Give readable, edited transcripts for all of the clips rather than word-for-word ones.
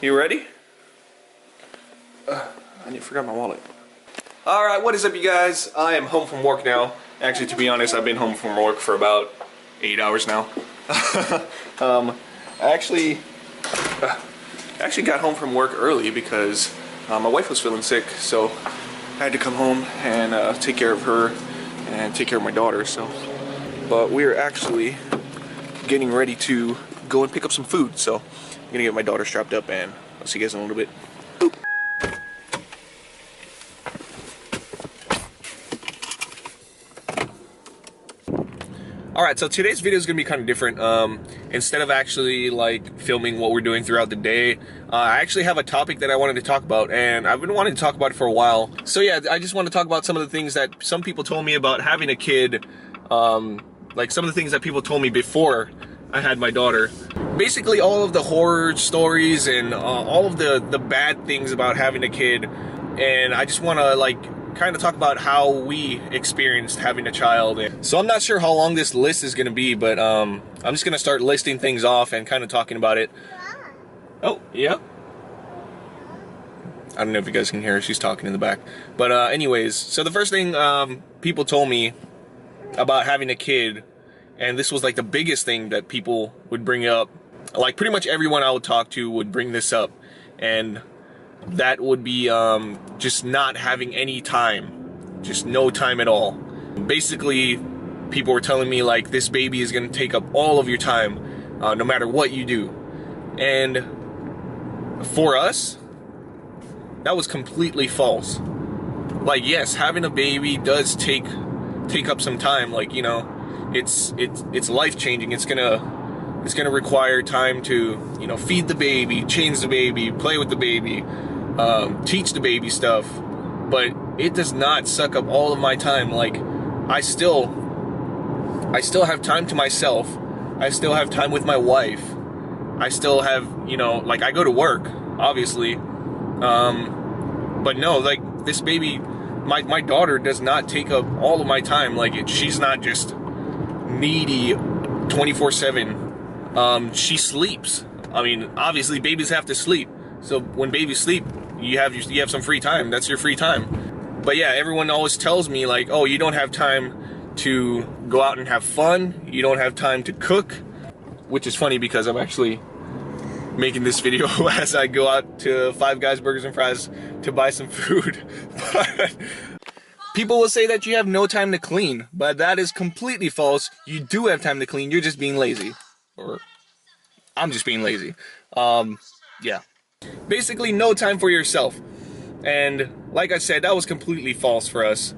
You ready? I forgot my wallet. Alright, what is up you guys? I am home from work now. Actually, to be honest, I've been home from work for about 8 hours now. I actually got home from work early because my wife was feeling sick, so I had to come home and take care of her and take care of my daughter. But we're actually getting ready to go and pick up some food, so I'm gonna get my daughter strapped up and I'll see you guys in a little bit. Boop. Alright, so today's video is going to be kind of different. Instead of actually like filming what we're doing throughout the day, I actually have a topic that I wanted to talk about, and I've been wanting to talk about it for a while. So yeah, I just want to talk about some of the things that some people told me about having a kid, like some of the things that people told me before I had my daughter. Basically all of the horror stories and all of the bad things about having a kid, and I just want to like kind of talk about how we experienced having a child. So I'm not sure how long this list is going to be, but I'm just going to start listing things off and kind of talking about it. Oh, yeah. I don't know if you guys can hear her. She's talking in the back. But anyways, so the first thing people told me about having a kid, and this was like the biggest thing that people would bring up, like pretty much everyone I would talk to would bring this up, and that would be just not having any time, just no time at all. Basically, people were telling me like this baby is going to take up all of your time, no matter what you do. And for us, that was completely false. Like, yes, having a baby does take up some time. Like, you know, it's life-changing. It's gonna require time to, you know, feed the baby, change the baby, play with the baby, teach the baby stuff, but it does not suck up all of my time. Like, I still have time to myself. I still have time with my wife. I still have, you know, like, I go to work, obviously, but no, like, this baby, my daughter does not take up all of my time. Like, she's not just needy 24/7. She sleeps. I mean, obviously babies have to sleep. So when babies sleep, you have some free time. That's your free time. But yeah, everyone always tells me like, oh, you don't have time to go out and have fun. You don't have time to cook, which is funny because I'm actually making this video as I go out to Five Guys Burgers and Fries to buy some food. But people will say that you have no time to clean, but that is completely false. You do have time to clean. You're just being lazy. Or I'm just being lazy. Yeah. Basically, no time for yourself. And like I said, that was completely false for us.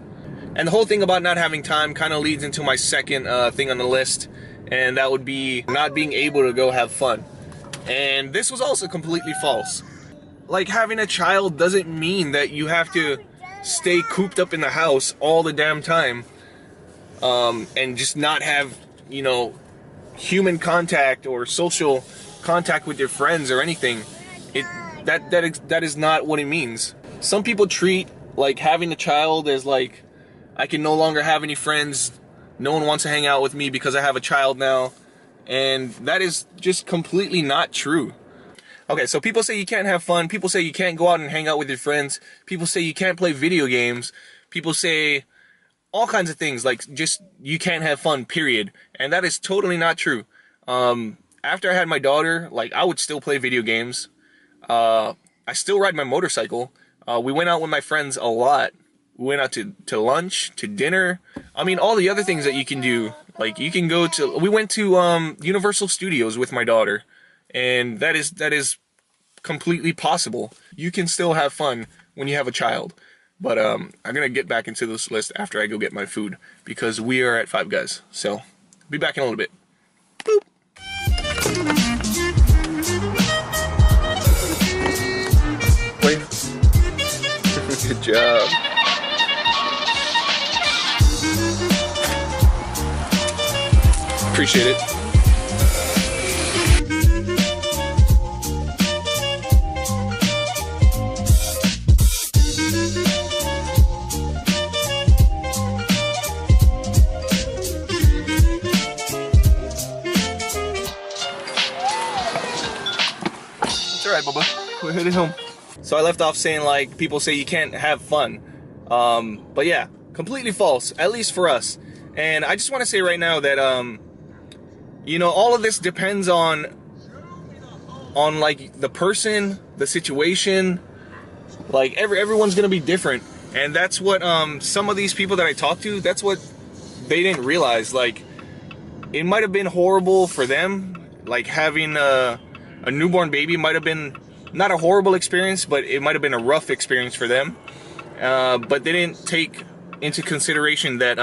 And the whole thing about not having time kind of leads into my second thing on the list, and that would be not being able to go have fun. And this was also completely false. Like, having a child doesn't mean that you have to stay cooped up in the house all the damn time, and just not have, you know, human contact or social contact with your friends or anything. That is not what it means. Some people treat like having a child as like, I can no longer have any friends, no one wants to hang out with me because I have a child now, and that is just completely not true. Okay, so people say you can't have fun, people say you can't go out and hang out with your friends, people say you can't play video games, people say all kinds of things, like just you can't have fun, period. And that is totally not true. After I had my daughter, like, I would still play video games. I still ride my motorcycle. We went out with my friends a lot. We went out to lunch, to dinner. I mean, all the other things that you can do. Like, you can go to, we went to Universal Studios with my daughter, and that is completely possible. You can still have fun when you have a child. But I'm gonna get back into this list after I go get my food, because we are at Five Guys. So, be back in a little bit. Boop. Wait. Good job. Appreciate it. It's alright, Bubba. we're headed home. So I left off saying, like, people say you can't have fun. But yeah, completely false, at least for us. And I just want to say right now that, you know, all of this depends on like the person, the situation. Like everyone's gonna be different, and that's what some of these people that I talked to, that's what they didn't realize. Like, it might have been horrible for them, like having a newborn baby might have been not a horrible experience, but it might have been a rough experience for them. But they didn't take into consideration that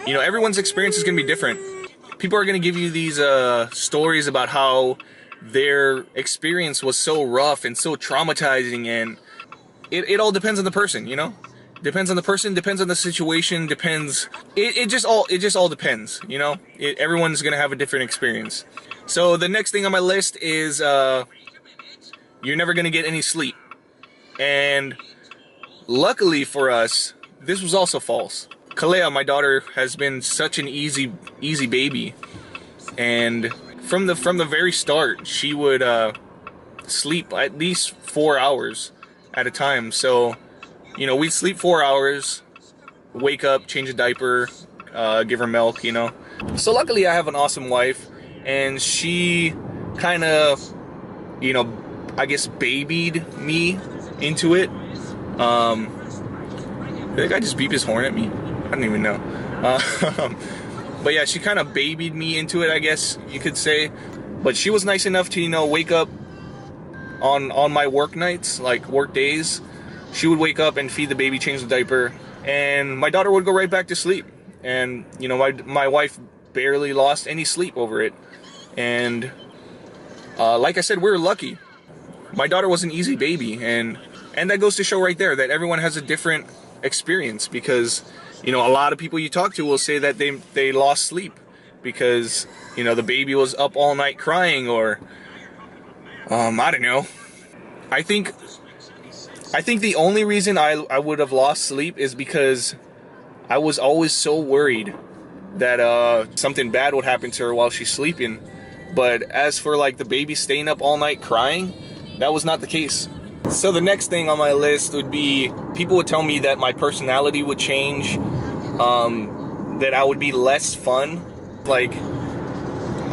you know, everyone's experience is gonna be different. People are gonna give you these stories about how their experience was so rough and so traumatizing, and it all depends on the person, you know? Depends on the person, depends on the situation, depends. It just all depends, you know? Everyone's gonna have a different experience. So the next thing on my list is you're never gonna get any sleep. And luckily for us, this was also false. Kalea, my daughter, has been such an easy baby, and from the very start, she would sleep at least 4 hours at a time. So, you know, we'd sleep 4 hours, wake up, change a diaper, give her milk, you know. So luckily I have an awesome wife, and she kind of, you know, I guess babied me into it. Did that guy just beep his horn at me? I don't even know. But yeah, she kind of babied me into it, I guess you could say. But she was nice enough to, you know, wake up on my work nights, like work days. She would wake up and feed the baby, change the diaper, and my daughter would go right back to sleep. And, you know, my wife barely lost any sleep over it. And like I said, we were lucky. My daughter was an easy baby, and that goes to show right there that everyone has a different experience, because, you know, a lot of people you talk to will say that they lost sleep because, you know, the baby was up all night crying, or I don't know. I think the only reason I would have lost sleep is because I was always so worried that something bad would happen to her while she's sleeping. But as for like the baby staying up all night crying, that was not the case. So the next thing on my list would be, people would tell me that my personality would change, that I would be less fun, like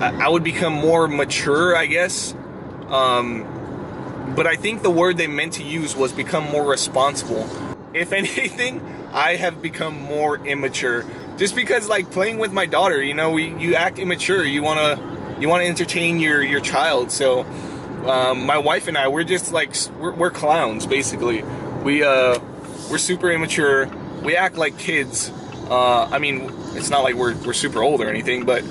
I would become more mature, I guess. But I think the word they meant to use was become more responsible. If anything, I have become more immature, just because, like, playing with my daughter, you know, you act immature. You wanna entertain your child. So my wife and I, we're just like, we're clowns basically. We're super immature. We act like kids. I mean, it's not like we're super old or anything, but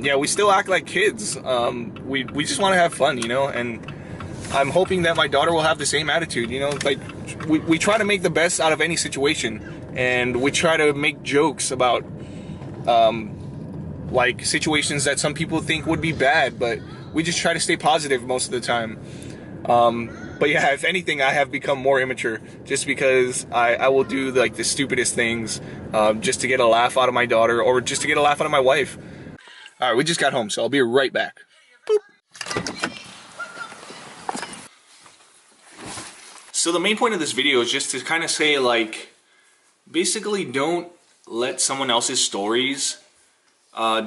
yeah, we still act like kids. We just want to have fun, you know, and I'm hoping that my daughter will have the same attitude, you know. Like, we try to make the best out of any situation, and we try to make jokes about like situations that some people think would be bad, but we just try to stay positive most of the time. But yeah, if anything, I have become more immature, just because I will do like the stupidest things just to get a laugh out of my daughter, or just to get a laugh out of my wife. All right, we just got home, so I'll be right back. Boop. So the main point of this video is just to kind of say, like, basically don't let someone else's stories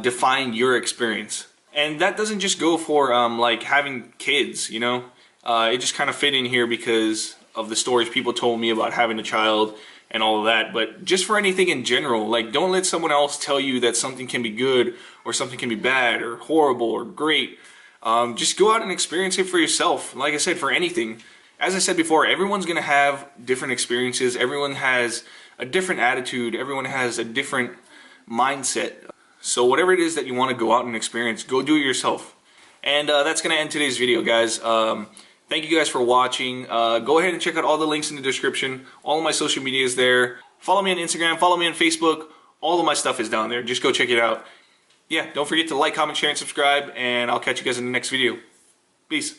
define your experience. And that doesn't just go for like having kids, you know. It just kind of fit in here because of the stories people told me about having a child and all of that. But just for anything in general, like, don't let someone else tell you that something can be good or something can be bad or horrible or great. Just go out and experience it for yourself. Like I said, for anything. As I said before, everyone's going to have different experiences. Everyone has a different attitude. Everyone has a different mindset. So whatever it is that you want to go out and experience, go do it yourself. And that's going to end today's video, guys. Thank you guys for watching. Go ahead and check out all the links in the description. All of my social media is there. Follow me on Instagram. Follow me on Facebook. All of my stuff is down there. Just go check it out. Yeah, don't forget to like, comment, share, and subscribe. And I'll catch you guys in the next video. Peace.